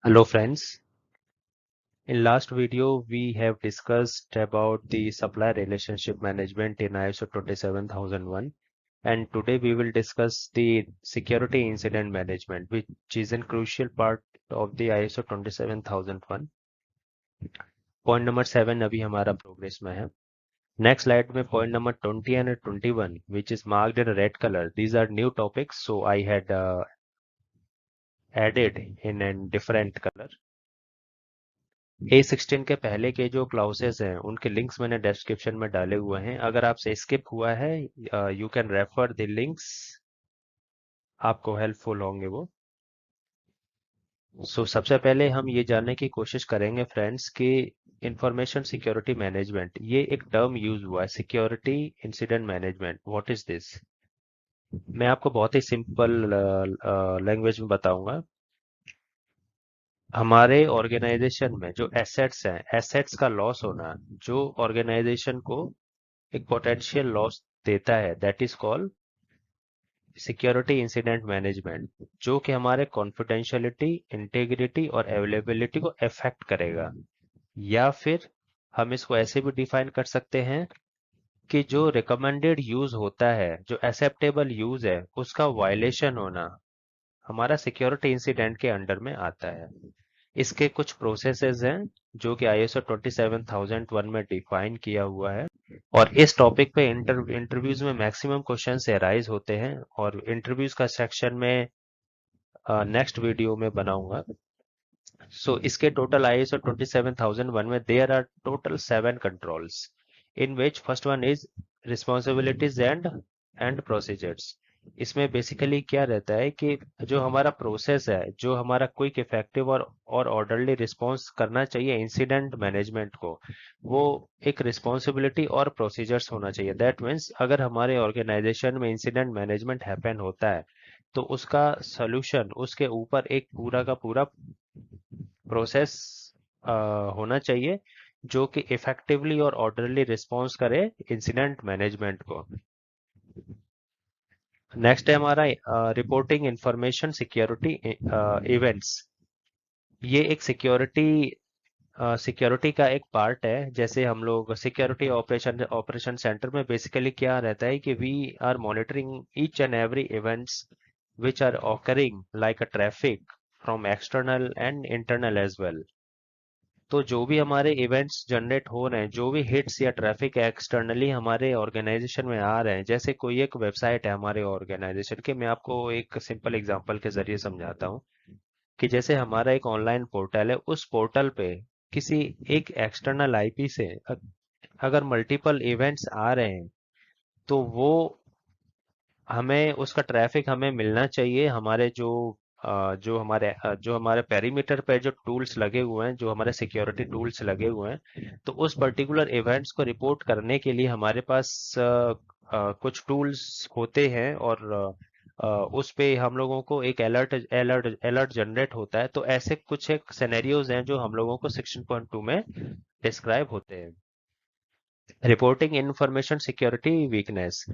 Hello friends, in last video we have discussed about the supply relationship management in ISO 27001 and today we will discuss the security incident management which is a crucial part of the ISO 27001. Point number 7 अभी हमारा progress में है. Next slide में point number 20 and 21 which is marked in red color. These are new topics so I had added in a different color. A16 के पहले के जो क्लाउसेस हैं उनके लिंक्स मैंने डिस्क्रिप्शन में डाले हुए हैं. अगर आपसे स्किप हुआ है you can refer the links, आपको हेल्पफुल होंगे वो. सबसे पहले हम ये जानने की कोशिश करेंगे फ्रेंड्स कि इंफॉर्मेशन सिक्योरिटी मैनेजमेंट ये एक टर्म यूज हुआ है, security incident management. What is this? मैं आपको बहुत ही सिंपल लैंग्वेज में बताऊंगा. हमारे ऑर्गेनाइजेशन में जो एसेट्स हैं, एसेट्स का लॉस होना जो ऑर्गेनाइजेशन को एक पोटेंशियल लॉस देता है, that is called security incident management, जो कि हमारे कॉन्फिडेंशियलिटी, इंटीग्रिटी और अवेलेबिलिटी को अफेक्ट करेगा. या फिर हम इसको ऐसे भी डिफाइन कर सकते हैं कि जो रिकमेंडेड यूज होता है, जो एक्सेप्टेबल यूज है, उसका वायलेशन होना हमारा सिक्योरिटी इंसिडेंट के अंडर में आता है. इसके कुछ प्रोसेसेस हैं जो कि ISO 27001 में डिफाइन किया हुआ है और इस टॉपिक पे इंटरव्यूज में मैक्सिमम क्वेश्चन अराइज होते हैं और इंटरव्यूज का सेक्शन में नेक्स्ट वीडियो में बनाऊंगा. इसके टोटल ISO 27001 में there are total 7 controls in which first one is responsibilities and procedures. इसमें बेसिकली क्या रहता है कि जो हमारा प्रोसेस है, जो हमारा क्विक इफेक्टिव और ऑर्डरली रिस्पॉन्स करना चाहिए इंसिडेंट मैनेजमेंट को, वो एक रिस्पॉन्सिबिलिटी और प्रोसीजर्स होना चाहिए. दैट मीन्स अगर हमारे ऑर्गेनाइजेशन में इंसिडेंट मैनेजमेंट हैपन होता है तो उसका सोल्यूशन, उसके ऊपर एक पूरा का पूरा प्रोसेस होना चाहिए जो कि इफेक्टिवली और ऑर्डरली रिस्पॉन्स करे इंसिडेंट मैनेजमेंट को. नेक्स्ट है हमारा रिपोर्टिंग इंफॉर्मेशन सिक्योरिटी इवेंट्स. ये एक सिक्योरिटी का एक पार्ट है. जैसे हम लोग सिक्योरिटी ऑपरेशन सेंटर में बेसिकली क्या रहता है कि we are monitoring each and every events which are occurring like a traffic from external and internal as well. तो जो भी हमारे इवेंट्स जनरेट हो रहे हैं, जो भी हिट्स या ट्रैफिक एक्सटर्नली हमारे ऑर्गेनाइजेशन में आ रहे हैं, जैसे कोई एक वेबसाइट है हमारे ऑर्गेनाइजेशन के, मैं आपको एक सिंपल एग्जांपल के जरिए समझाता हूँ कि जैसे हमारा एक ऑनलाइन पोर्टल है, उस पोर्टल पे किसी एक एक्सटर्नल आईपी से अगर मल्टीपल इवेंट्स आ रहे हैं तो वो हमें उसका ट्रैफिक हमें मिलना चाहिए. हमारे जो हमारे पेरीमीटर पे जो टूल्स लगे हुए हैं, जो हमारे सिक्योरिटी टूल्स लगे हुए हैं, तो उस पर्टिकुलर इवेंट्स को रिपोर्ट करने के लिए हमारे पास कुछ टूल्स होते हैं और उस पे हम लोगों को एक अलर्ट जनरेट होता है. तो ऐसे कुछ एक सिनेरियोज हैं जो हम लोगों को 16.2 में डिस्क्राइब होते हैं. Reporting information security weakness.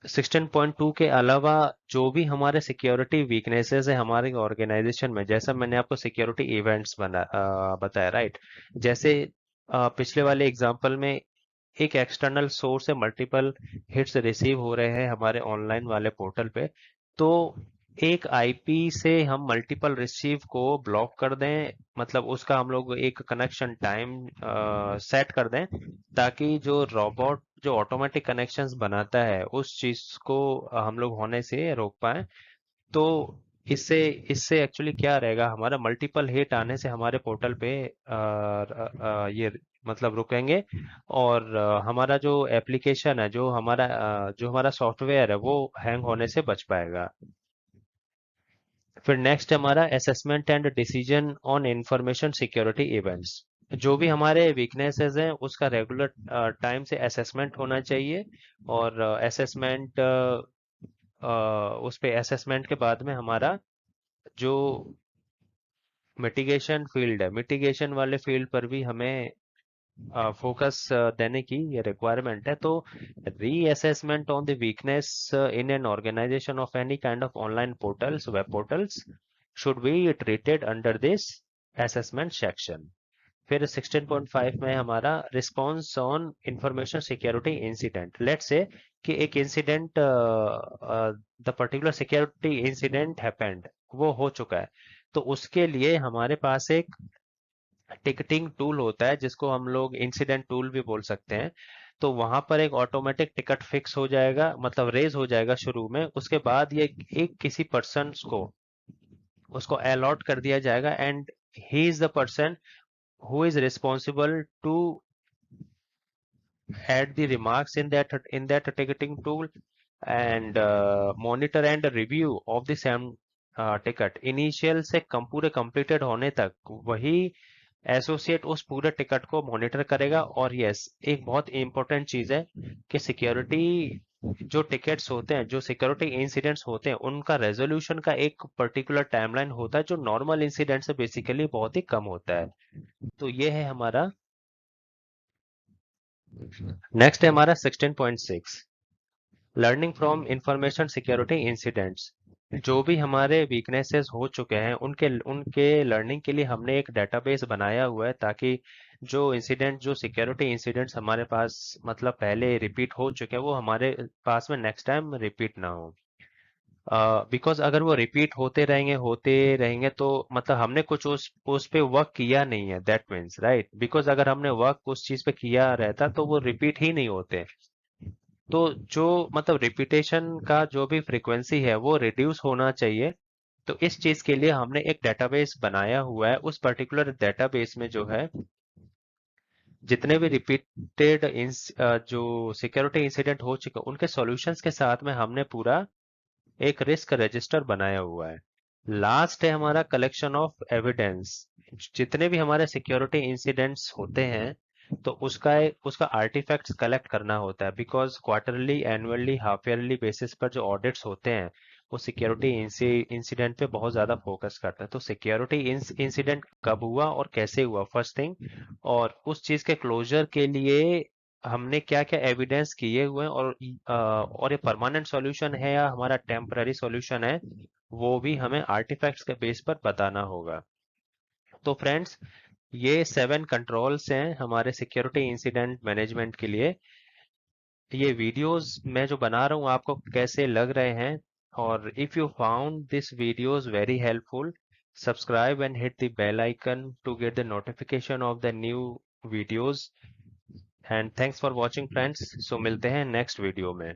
16.2 के अलावा जो भी हमारे सिक्योरिटी वीकनेसेस है हमारे ऑर्गेनाइजेशन में, जैसा मैंने आपको सिक्योरिटी इवेंट्स बताया, राइट. जैसे पिछले वाले एग्जांपल में एक एक्सटर्नल सोर्स से मल्टीपल हिट्स रिसीव हो रहे हैं हमारे ऑनलाइन वाले पोर्टल पे, तो एक आईपी से हम मल्टीपल रिसीव को ब्लॉक कर दें, मतलब उसका हम लोग एक कनेक्शन टाइम सेट कर दें ताकि जो रोबोट जो ऑटोमेटिक कनेक्शंस बनाता है उस चीज को हम लोग होने से रोक पाए. तो इससे इससे एक्चुअली क्या रहेगा, हमारा मल्टीपल हिट आने से हमारे पोर्टल पे ये मतलब रुकेंगे और हमारा जो एप्लीकेशन है, जो हमारा सॉफ्टवेयर है, वो हैंग होने से बच पाएगा. फिर नेक्स्ट हमारा assessment and decision on information security events. जो भी हमारे वीकनेसेस हैं उसका रेगुलर टाइम से असेसमेंट होना चाहिए और असेसमेंट उस पे असेसमेंट के बाद में हमारा जो मिटिगेशन फील्ड है, मिटिगेशन वाले फील्ड पर भी हमें फोकस देने की ये रिक्वायरमेंट है. तो reassessment on the weakness in an organization of any kind of online portals, web portals, should be treated under this assessment section. फिर 16.5 में हमारा response on information security incident. Let's say कि एक incident the particular security incident happened, वो हो चुका है, तो उसके लिए हमारे पास एक टिकटिंग टूल होता है जिसको हम लोग इंसिडेंट टूल भी बोल सकते हैं। तो वहां पर एक ऑटोमेटिक टिकट फिक्स हो जाएगा, मतलब रेज हो जाएगा शुरू में, उसके बाद ये एक किसी पर्सन को उसको अलॉट कर दिया जाएगा and he is the person who is responsible to add the remarks in that ticketing tool and monitor and review of the same ticket initial से पूरे completed होने तक वही एसोसिएट उस पूरे टिकट को मॉनिटर करेगा। और यस, एक बहुत इंपॉर्टेंट चीज है कि सिक्योरिटी जो टिकट्स होते हैं, जो सिक्योरिटी इंसिडेंट्स होते हैं, उनका रेजोल्यूशन का एक पर्टिकुलर टाइमलाइन होता है जो नॉर्मल इंसिडेंट से बेसिकली बहुत ही कम होता है। तो ये है हमारा। नेक्स्ट है हमारा 16.6 learning from information security incidents. जो भी हमारे वीकनेसेस हो चुके हैं उनके उनके लर्निंग के लिए हमने एक डेटाबेस बनाया हुआ है, ताकि जो इंसिडेंट, जो सिक्योरिटी इंसिडेंट्स हमारे पास मतलब पहले रिपीट हो चुके हैं, वो हमारे पास में नेक्स्ट टाइम रिपीट ना हो। बिकॉज अगर वो रिपीट होते रहेंगे तो मतलब हमने कुछ उस पे वर्क किया नहीं है, दैट मीन्स राइट। बिकॉज अगर हमने वर्क उस चीज पे किया रहता तो वो रिपीट ही नहीं होते। तो जो मतलब रिपीटेशन का जो भी फ्रीक्वेंसी है वो रिड्यूस होना चाहिए। तो इस चीज के लिए हमने एक डेटाबेस बनाया हुआ है। उस पर्टिकुलर डेटाबेस में जो है जितने भी रिपीटेड जो सिक्योरिटी इंसिडेंट हो चुके उनके सॉल्यूशंस के साथ में हमने पूरा एक रिस्क रजिस्टर बनाया हुआ है। लास्ट है हमारा कलेक्शन ऑफ एविडेंस। जितने भी हमारे सिक्योरिटी इंसिडेंट्स होते हैं तो उसका आर्टिफैक्ट्स कलेक्ट करना होता है। Because quarterly, annually, half yearly basis पर जो ऑडिट्स होते हैं वो सिक्योरिटी इंसिडेंट पे बहुत ज्यादा फोकस करते हैं। तो सिक्योरिटी इंसिडेंट कब हुआ और कैसे हुआ, फर्स्ट थिंग, और उस चीज के क्लोजर के लिए हमने क्या क्या एविडेंस किए हुए हैं, और ये परमानेंट सॉल्यूशन है या हमारा टेम्पररी सॉल्यूशन है, वो भी हमें आर्टिफैक्ट्स के बेस पर बताना होगा। तो फ्रेंड्स, ये 7 कंट्रोल्स हैं हमारे सिक्योरिटी इंसिडेंट मैनेजमेंट के लिए। ये वीडियोस मैं जो बना रहा हूँ आपको कैसे लग रहे हैं, और if you found this videos very helpful, subscribe and hit the bell icon to get the notification of the new videos. And thanks for watching friends. So मिलते हैं नेक्स्ट वीडियो में।